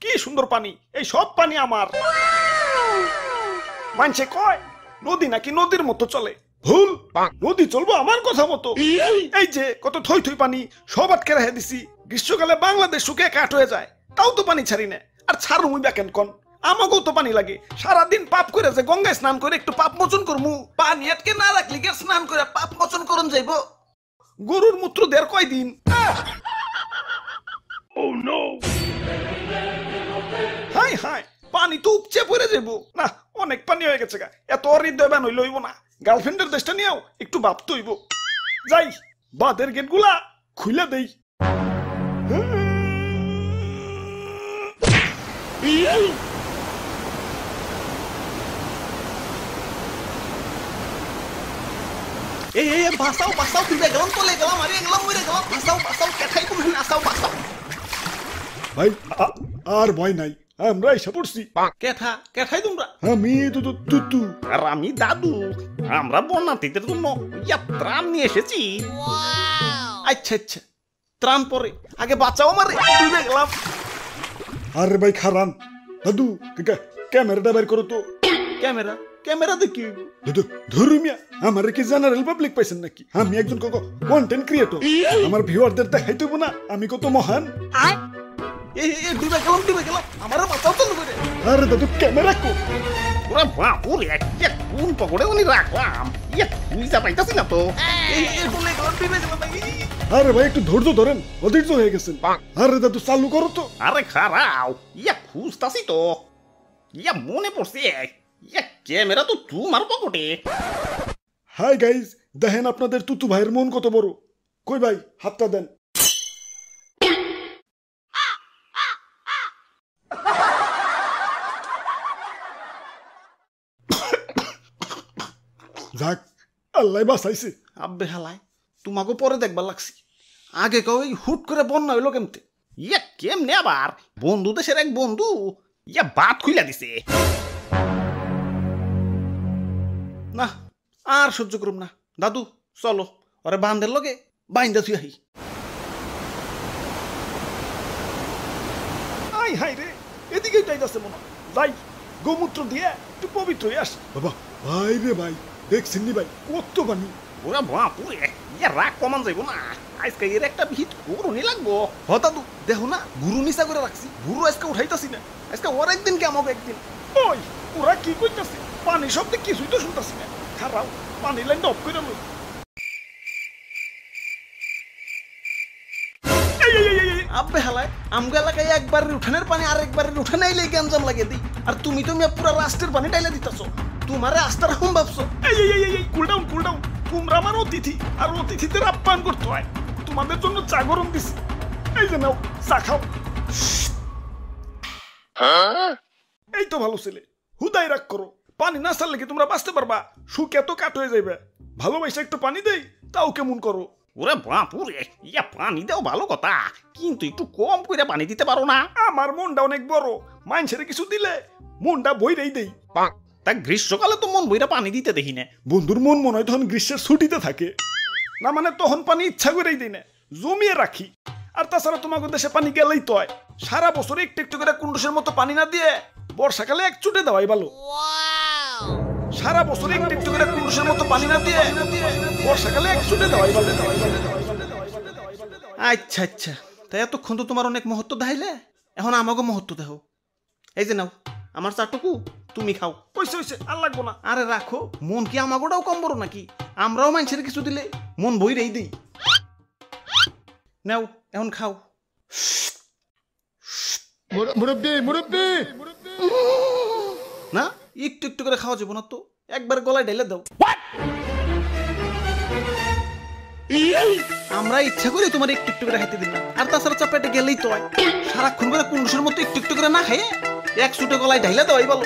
কি সুন্দর পানি, এই সব পানি আমার। মানছে কয় নদী নাকি নদীর মতো চলে, ভুল। নদী চলবো আমার কথা মতো। এই যে কত থই থই পানি, সব আটকে রেখে দিছি। গ্রীষ্মকালে বাংলাদেশ শুকিয়ে কাঠ হয়ে যায়, তাও তো পানি ছাড়ি না। আর ছাড়ু মুই বেকেন কন, আমাকেও তো পানি লাগে। সারাদিন পাপ করে যে গঙ্গায় স্নান করে একটু পাপ মোচন করমু, পানি আটকে না রাখলি কে স্নান করে পাপ মোচন করন যাইব? গরুর মূত্র দের কয়দিন। হাই হাই, পানি তো উপচে পড়ে যাবো না। অনেক পানি হয়ে গেছে গা, এত হৃদয় বান হইল হইব না। গার্লফ্রেন্ডের দেশটা নিয়েও একটু ভাবতে হইব। যাই, বাদের গেট গুলা খুলে দেই। এই বাঁচাও বাঁচাও, তুলে গেলাম তলে গেলাম, আরে গেলাম মরে গেলাম। বাঁচাও বাঁচাও, কেঠাই তুমি নাচাও, বাঁচাও ভাই। আর ভয় নাই, আমরা এসে পড়ছি। কেঠা কেঠাই তোমরা? আমি তুতু আর আমি দাদু। আমরা বন্যার্থীদের জন্য ত্রাণ নিয়ে এসেছি। আচ্ছা আচ্ছা, ত্রাণ পরে, আগে বাঁচাও আমারে, ডুবে গেলাম। আরে ভাই খারান, দাদু ক্যামেরাটা বের করো তো। ক্যামেরা? ক্যামেরা দেখি? দাদু ধরুমিয়া, আমার কি জেনারেল পাবলিক পাইছেন নাকি? আমি একজন কন্টেন্ট ক্রিয়েটর, আমার ভিউয়ারদের দেখাইতে হইব না আমি কত মহান। ডুবে গেলাম ডুবে গেলাম, আমার বাঁচাও তো ডুবে। আরে দাদু ক্যামেরা কো। ওরা বাপুর এক কোন পকড়ে উনি রাখলাম, বুঝতে পাইতাছি না তো। ডুবে গেলাম ডুবে গেলাম। আরে ভাই একটু ধৈর্য ধরেন, অধৈর্য হয়ে গেছেন। আরে দাদু চালু করো তো। আরে খারাও, খুঁজতাছি তো। মনে পড়ছে, ক্যামেরা তো তোমার পকেটে। হাই গাইজ, দেখেন আপনাদের তুতু ভাইয়ের মন কত বড়। কই ভাই হাতটা দেন। যাক, আল্লাহ বাঁচাইছে। আব্বে হালায়, তোমাকে পরে দেখবার লাগছি। আগে কেউ হুট করে বন্যা হইলো কেমতে? কেমনে আবার? বন্ধু দেশের এক বন্ধু বাত খুইলা দিছে। না, আর সহ্য করুম না। দাদু চলো, ওরে বান্ধের লগে বাইন্দা থুই আহি। আই হাই রে, এদিকেই যাইতাছে মনে। যাই, গোমূত্র দিয়ে একটু পবিত্র হয়ে আস। বাবা ভাই রে ভাই, দেখছেন নি ভাই কত পানি। ওরা বাপুরে, রাগ কমান যাইব না। আজকে এর একটা ভিত করুনি লাগবো। হ দাদু, দেখো না গুরু নিচা করে রাখছি, গুরু আজকে উঠাইতাছি না। আজকে ওর একদিন কে আমাকে একদিন। ওই ওরা কি কইতাছে? পানি শব্দে কিছুই তো শুনতাছি না। খারাপ, পানি লাইনটা অফ করে লই। আব্বে হালায়, আমগো এলাকায় একবারের উঠানের পানি আর একবারের উঠানে আইলে গ্যাঞ্জাম লাগে দিই। আর তুমি তো মিয়া পুরা রাস্তার পানি টাইলা দিতাছো। তোমারে আস্তার হুম ভাবছো? Cool down cool down. তোমরা আমার অতিথি, আর অতিথিদের আপ্যায়ন করতে হয়। তোমাদের জন্য চা গরম দিছি, এই যে নাও চা খাও। এই তো ভালো ছেলে, হুদাই রাগ করো। পানি না ছাড়লে কি তোমরা বাঁচতে পারবা? সুখ এত কাট হয়ে যাইবে। ভালোবাসা একটু পানি দেই, তাও কেমন করো? ওরে বাপুরে, পানি দাও ভালো কথা, কিন্তু একটু কম করে পানি দিতে পারো না? আমার মনটা অনেক বড়, মানুষের কিছু দিলে মনটা বইরেই দেই। তা গ্রীষ্মকালে তো মন বইরা পানি দিতে দেখি না। বন্ধুর মন মনে হয় তখন গ্রীষ্মের ছুটিতে থাকে না, মানে তখন পানি ইচ্ছা করেই দিই না, জমিয়ে রাখি। আর তাছাড়া তোমাকে দেশে পানি গেলেই তো হয়। সারা বছর একটু একটু করে কুন্ডুসের মতো পানি না দিয়ে বর্ষাকালে এক চুটে দেওয়াই ভালো। সারা বছর একটু একটু করে কুন্ডুসের মতো পানি না দিয়ে বর্ষাকালে এক চুটে দেওয়াই ভালো। আচ্ছা আচ্ছা, তাই এতক্ষণ তো তোমার অনেক মহত্ব দেখাইলে, এখন আমাকে মহত্ব দেখো। এই যে নাও আমার চাটুকু, তুমি খাও। পয়সা হয়েছে, আর লাগবো না। আরে রাখো, মন কি আমাগোটাও কম বড় নাকি? আমরাও মানুষের কিছু দিলে মন বইরেই দিই। নাও এখন খাও। মুরব্বি মুরব্বি, না, একটু একটু করে খাওয়া যাবো না তো, একবার গলায় ঢেলে দাও। আমরা ইচ্ছা করে তোমার একটু একটু করে খাইতে দিই না। আর তাছাড়া চাপেটে গেলেই তো হয়। সারাক্ষণ করে কুন্ডুসের মতো একটু একটু করে না খাইয়ে এক সুটে গলায় ঢাইলে দেওয়াই ভালো।